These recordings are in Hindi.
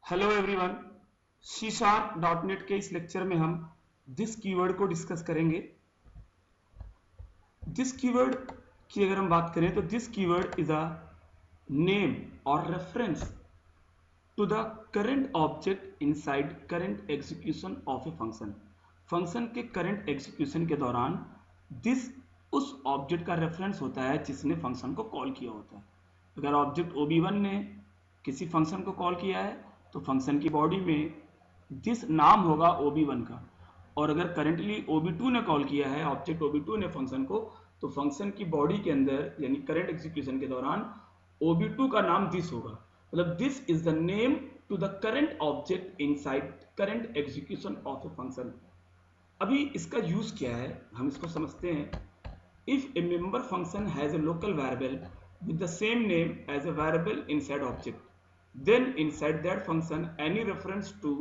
Hello everyone, C sharp dot net के इस लेक्चर में हम दिस कीवर्ड को डिस्कस करेंगे। दिस कीवर्ड की अगर हम बात करें तो this keyword is a name और reference to the current object inside current execution of a function. Function के करंट एग्जीक्यूशन के दौरान दिस उस ऑब्जेक्ट का रेफरेंस होता है जिसने फंक्शन को कॉल किया होता है। अगर ऑब्जेक्ट OB1 ने किसी फंक्शन को कॉल किया है तो फंक्शन की बॉडी में दिस नाम होगा OB1 का, और अगर करंटली OB2 ने कॉल किया है ऑब्जेक्ट OB2 ने फंक्शन को, तो फंक्शन की बॉडी के अंदर यानी करंट एग्जीक्यूशन के दौरान OB2 का नाम दिस होगा। मतलब this is the name to the current object inside current execution of a function. अभी इसका यूज क्या है हम इसको समझते हैं। If a member function has a local variable with the same name as a variable inside object, then inside that function any reference to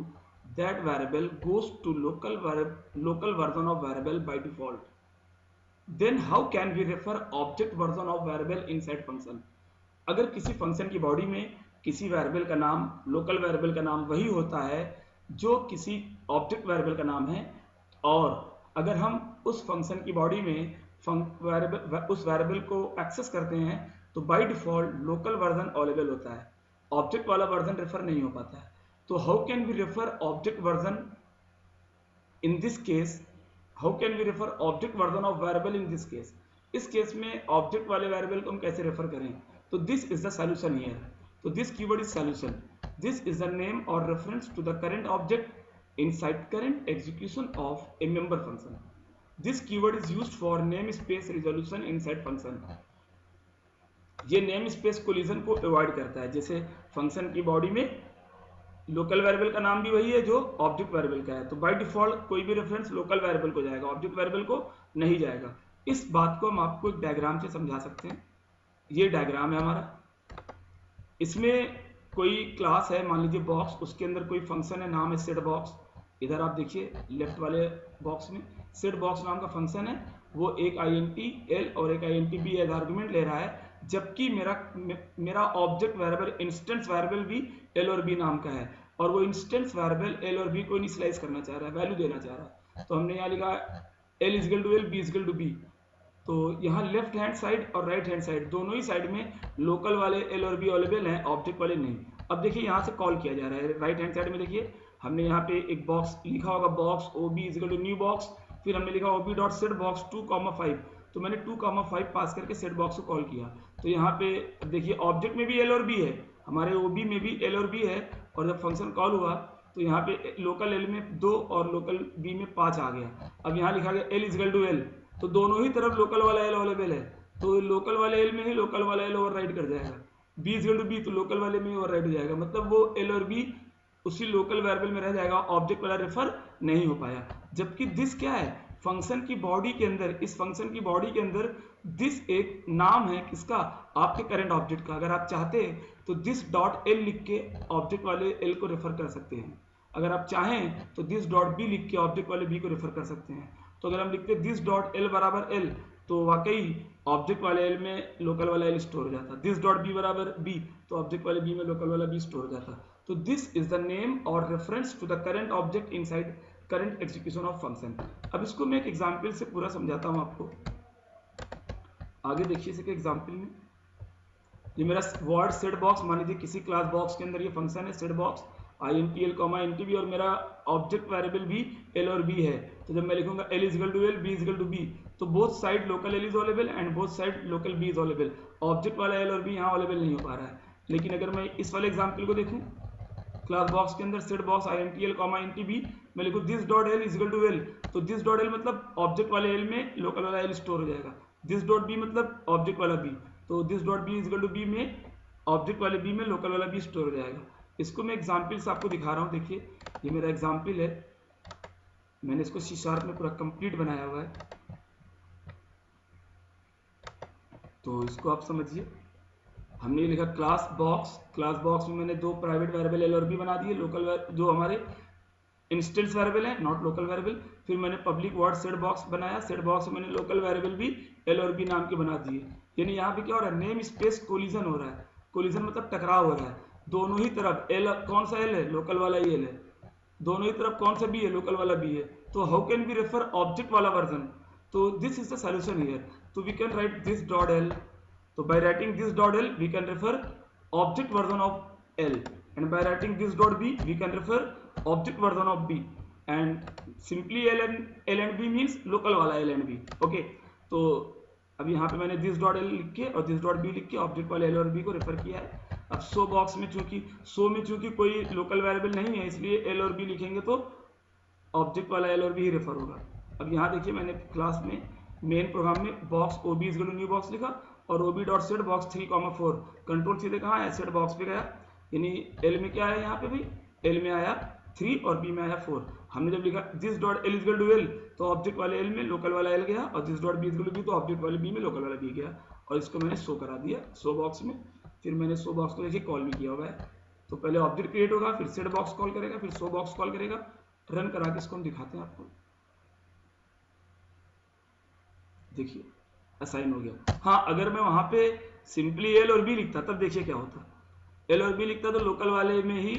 that variable goes to local version of variable by default. Then how can we refer object version of variable inside function? अगर किसी फंक्शन की बॉडी में किसी वेरिएबल का नाम, लोकल वेरिएबल का नाम वही होता है जो किसी ऑब्जेक्ट वेरिएबल का नाम है, और अगर हम उस फंक्शन की बॉडी में उस वेरिएबल को एक्सेस करते हैं तो by default local version available होता है, ऑब्जेक्ट वाला वर्जन रेफर नहीं हो पाता है। तो how can we refer object version in this case? How can we refer object version of variable in this case? इस केस में ऑब्जेक्ट वाले वेरिएबल को हम कैसे रेफर करें? तो this is the solution here. तो this keyword is solution. This is the name और reference to the current object inside current execution of a member function. This keyword is used for name space resolution inside function. ये नेम स्पेस कोलिजन को अवॉइड करता है। जैसे फंक्शन की बॉडी में लोकल वेरिएबल का नाम भी वही है जो ऑब्जेक्ट वेरिएबल का है, तो बाय डिफॉल्ट कोई भी रेफरेंस लोकल वेरिएबल को जाएगा, ऑब्जेक्ट वेरिएबल को नहीं जाएगा। इस बात को हम आपको एक डायग्राम से समझा सकते हैं। ये डायग्राम है हमारा। इसमें कोई क्लास है, मान लीजिए बॉक्स, उसके अंदर कोई फंक्शन है, नाम है सेट बॉक्स। इधर आप देखिए लेफ्ट वाले बॉक्स में सेट बॉक्स नाम का फंक्शन है। वो एक int और एक int b एज आर्गुमेंट ले रहा है, जबकि मेरा ऑब्जेक्ट वेरिएबल इंस्टेंस वेरिएबल भी l और b नाम का है, और वो इंस्टेंस वेरिएबल l और b को इनिशियलाइज करना चाह रहा है, वैल्यू देना चाह रहा है। तो हमने यहाँ लिखा l is equal to l, b is equal to b। तो यहाँ लेफ्ट हैंड साइड और राइट हैंड साइड दोनों ही साइड में लोकल वाले l और b अवेलेबल हैं, ऑब्जेक्ट वाले नहीं। अब देखिए यहाँ से कॉल किया जा रहा है। राइट हैंड साइड में देखिए हमने यहाँ पे एक बॉक्स लिखा होगा, box OB is equal to new box, फिर हमने लिखा OB डॉट सेट बॉक्स 2,5। तो मैंने 2,5 पास करके सेट बॉक्स को कॉल किया। तो यहाँ पे देखिए ऑब्जेक्ट में भी l और b है, हमारे OB में भी l और b है, और जब फंक्शन कॉल हुआ तो यहाँ पे लोकल l में 2 और लोकल b में 5 आ गया। अब यहाँ लिखा गया l is equal to l, तो दोनों ही तरफ लोकल वाला l अवेलेबल है, तो लोकल वाले l में ही लोकल वाला l ओवरराइट कर जाएगा। b is equal to b, तो लोकल वाले में ही ओवरराइट हो जाएगा, मतलब वो l और b उसी लोकल वेरिएबल में रह जाएगा, ऑब्जेक्ट वाला रेफर नहीं हो पाया। जबकि दिस क्या है, फंक्शन की बॉडी के अंदर, इस फंक्शन की बॉडी के अंदर दिस एक नाम है किसका, आपके करंट ऑब्जेक्ट का। अगर आप चाहते हैं तो दिस डॉट l लिख के ऑब्जेक्ट वाले l को रेफर कर सकते हैं, अगर आप चाहें तो दिस डॉट b लिख के ऑब्जेक्ट वाले b को रेफर कर सकते हैं। तो अगर हम लिखते दिस डॉट l बराबर l, तो वाकई ऑब्जेक्ट वाले l में लोकल वाला l स्टोर हो जाता। दिस डॉट b बराबर b, तो ऑब्जेक्ट वाले b में लोकल वाला b स्टोर हो जाता। तो दिस इज द नेम और reference to the current object inside current execution of function. अब इसको मैं एक एग्जांपल से पूरा समझाता हूं आपको। आगे देखिए इसे एग्जांपल में, ये मेरा वर्ड सेट बॉक्स, मान लीजिए किसी क्लास बॉक्स के अंदर ये फंक्शन है सेट बॉक्स int l, और मेरा ऑब्जेक्ट वेरिएबल भी l और b है। तो जब मैं लिखूंगा l is equal to l, b is equal to b, तो both side local l is available and both side local b is available. Object वाला l और b यहाँ अवेलेबल नहीं हो पा रहा है। लेकिन अगर मैं इस वाले एग्जाम्पल को देखूं, क्लास बॉक्स के अंदर set box int l, int b, मैं लिखूं this dot l is equal to l, तो दिस डॉट l मतलब ऑब्जेक्ट वाले l में लोकल वाला l स्टोर हो जाएगा। दिस डॉट b मतलब ऑब्जेक्ट वाला b, तो this dot b is equal to b में ऑब्जेक्ट वाले b में लोकल वाला b स्टोर हो जाएगा। इसको मैं एग्जाम्पल से आपको दिखा रहा हूँ। देखिए ये मेरा एग्जाम्पल है, मैंने इसको सी शार्प में पूरा कंप्लीट बनाया हुआ है, तो इसको आप समझिए। हमने लिखा क्लास बॉक्स में मैंने दो प्राइवेट वेरिएबल l और b बना दिए, लोकल जो हमारे इंस्टेंस वेरिएबल है, नॉट लोकल वेरिएबल। फिर मैंने पब्लिक वर्ड सेट बॉक्स बनाया, सेट बॉक्स में मैंने लोकल वेरिएबल भी l और b नाम के बना दिए। यानी यहाँ पे क्या हो रहा है, नेम स्पेस कोलिजन हो रहा है। कोलिजन मतलब टकराव हो रहा है। दोनों ही तरफ एल, कौन सा एल है, लोकल वाला ही एल है, दोनों ही तरफ कौन सा बी है, लोकल वाला बी है, तो how can B refer object वाला वर्जन, तो this is the solution here, तो we can write this dot L, तो by writing this dot L we can refer object version of L, and by writing this dot b we can refer object version of b, and simply l and b means local वाला l and b, okay। तो अब यहाँ पे मैंने दिस डॉट एल लिख के और दिस डॉट बी लिख के ऑब्जेक्ट वाले एल और बी को रेफर किया है। अब सो बॉक्स में चूंकि कोई लोकल वेरिएबल नहीं है इसलिए एल और बी लिखेंगे तो ऑब्जेक्ट वाला एल और बी ही रेफर होगा। अब यहाँ देखिए मैंने क्लास में मेन प्रोग्राम में box O B is new box लिखा और O B dot set box 3,4, control सीधे कहाँ है, सेट बॉक्स पे गया, यानी एल में क्या है यहाँ पे भी, एल में आया 3 और बी में आया 4। हमने जब लिखा this dot L is to L तो ऑब्जेक्ट वाले एल में लोकल वाला एल गया और this dot B is B तो ऑब्जेक्ट वाले बी में लोकल वाला बी गया, और इसको मैंने शो करा दिया शो बॉक्स में। फिर मैंने शो बॉक्स को देखिए कॉल भी किया हुआ है, तो पहले ऑब्जेक्ट क्रिएट होगा, फिर सेट बॉक्स कॉल करेगा, फिर शो बॉक्स कॉल करेगा। रन करा के इसको हम दिखाते हैं आपको, देखिए असाइन हो गया। हाँ अगर मैं वहां पे सिंपली एल और बी लिखता तब देखिए क्या होता, एल और बी लिखता तो लोकल वाले में ही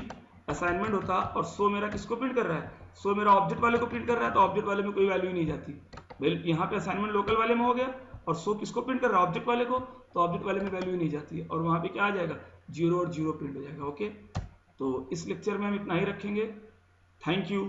असाइनमेंट होता, और शो मेरा किसको प्रिंट कर रहा है, शो मेरा ऑब्जेक्ट वाले को प्रिंट कर रहा है, तो ऑब्जेक्ट वाले में कोई वैल्यू नहीं जाती। वेल यहाँ पे असाइनमेंट लोकल वाले में हो गया और शो किसको प्रिंट कर रहा है, ऑब्जेक्ट वाले को, तो ऑब्जेक्ट वाले में वैल्यू नहीं जाती है और वहां पे क्या आ जाएगा, 0 और 0 प्रिंट हो जाएगा। ओके, तो इस लेक्चर में हम इतना ही रखेंगे। Thank you.